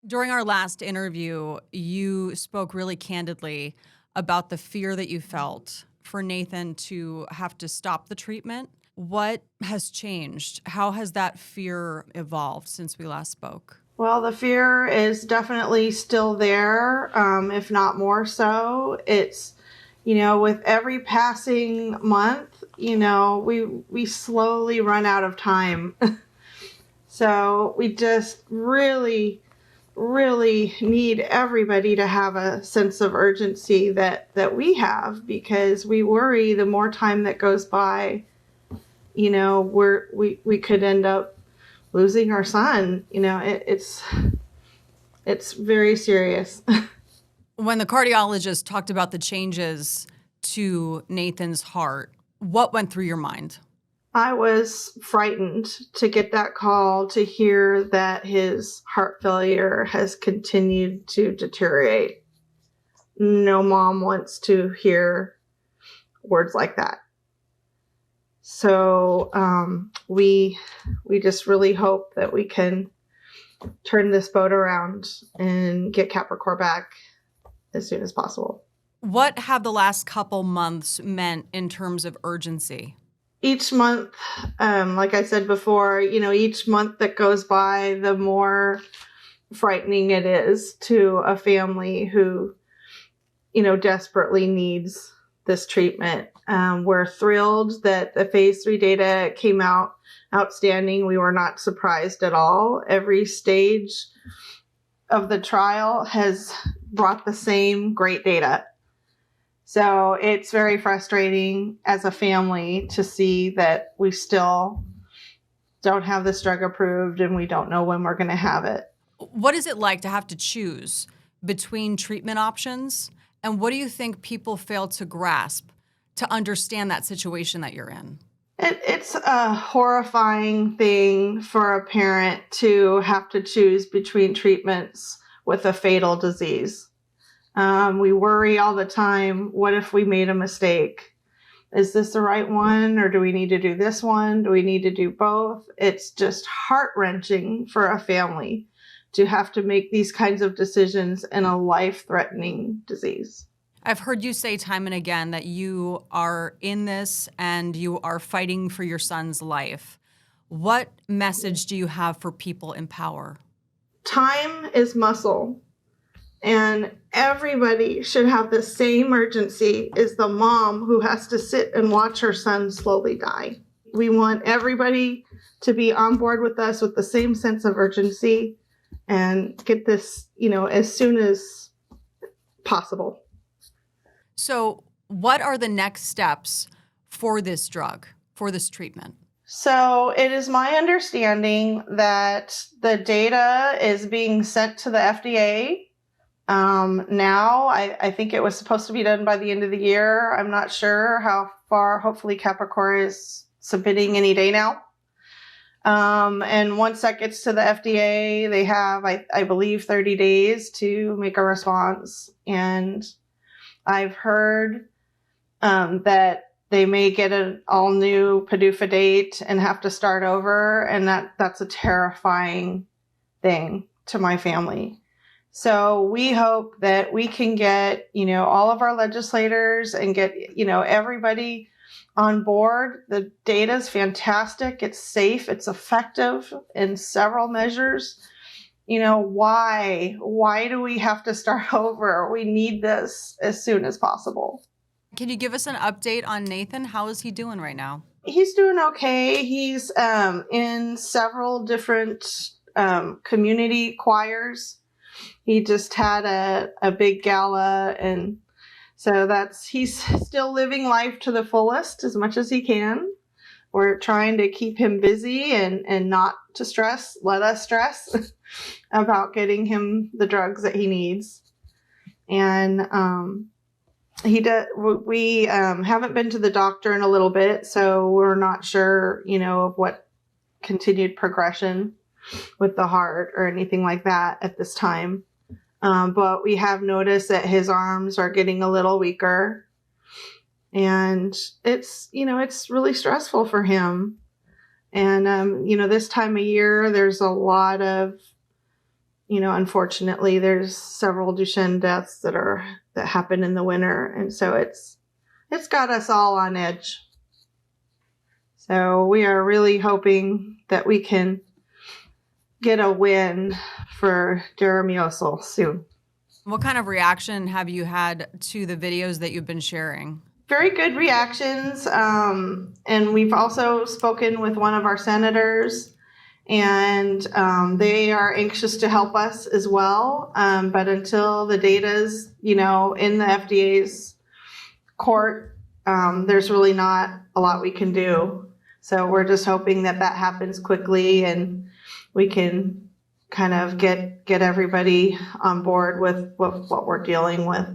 During our last interview, you spoke really candidly about the fear that you felt for Nathan to have to stop the treatment. What has changed? How has that fear evolved since we last spoke? Well, the fear is definitely still there, if not more so. It's, with every passing month, we slowly run out of time. So we just really need everybody to have a sense of urgency that we have, because we worry the more time that goes by, we could end up losing our son. It's very serious. When the cardiologist talked about the changes to Nathan's heart, what went through your mind? I was frightened to get that call, to hear that his heart failure has continued to deteriorate. No mom wants to hear words like that. So we just really hope that we can turn this boat around and get Capricorn back as soon as possible. What have the last couple months meant in terms of urgency? Each month, like I said before, each month that goes by, the more frightening it is to a family who, desperately needs this treatment. We're thrilled that the phase 3 data came out outstanding. We were not surprised at all. Every stage of the trial has brought the same great data. So it's very frustrating as a family to see that we still don't have this drug approved and we don't know when we're going to have it. What is it like to have to choose between treatment options? And what do you think people fail to grasp to understand that situation that you're in? It's a horrifying thing for a parent to have to choose between treatments with a fatal disease. We worry all the time, what if we made a mistake? Is this the right one, or do we need to do this one? Do we need to do both? It's just heart-wrenching for a family to have to make these kinds of decisions in a life-threatening disease. I've heard you say time and again that you are in this and you are fighting for your son's life. What message do you have for people in power? Time is muscle. And everybody should have the same urgency as the mom who has to sit and watch her son slowly die. We want everybody to be on board with us with the same sense of urgency and get this, as soon as possible. So what are the next steps for this drug, for this treatment? So it is my understanding that the data is being sent to the FDA. Now, I think it was supposed to be done by the end of the year. I'm not sure how far. Hopefully Capricorn is submitting any day now. And once that gets to the FDA, they have, I believe, 30 days to make a response. And I've heard that they may get an all new PDUFA date and have to start over. And that's a terrifying thing to my family. So we hope that we can get, all of our legislators and get, everybody on board. The data is fantastic. It's safe. It's effective in several measures. Why do we have to start over? We need this as soon as possible. Can you give us an update on Nathan? How is he doing right now? He's doing okay. He's in several different community choirs. He just had a big gala, and so he's still living life to the fullest as much as he can. We're trying to keep him busy and not to let us stress about getting him the drugs that he needs. And we haven't been to the doctor in a little bit, so we're not sure, of what continued progression with the heart or anything like that at this time. But we have noticed that his arms are getting a little weaker, and it's really stressful for him. And, this time of year, there's a lot of unfortunately, there's several Duchenne deaths that happen in the winter, and so it's got us all on edge. So we are really hoping that we can get a win for deramyocel soon. What kind of reaction have you had to the videos that you've been sharing? Very good reactions. And we've also spoken with one of our senators, and they are anxious to help us as well. But until the data's, in the FDA's court, there's really not a lot we can do. So we're just hoping that happens quickly and we can kind of get everybody on board with what we're dealing with.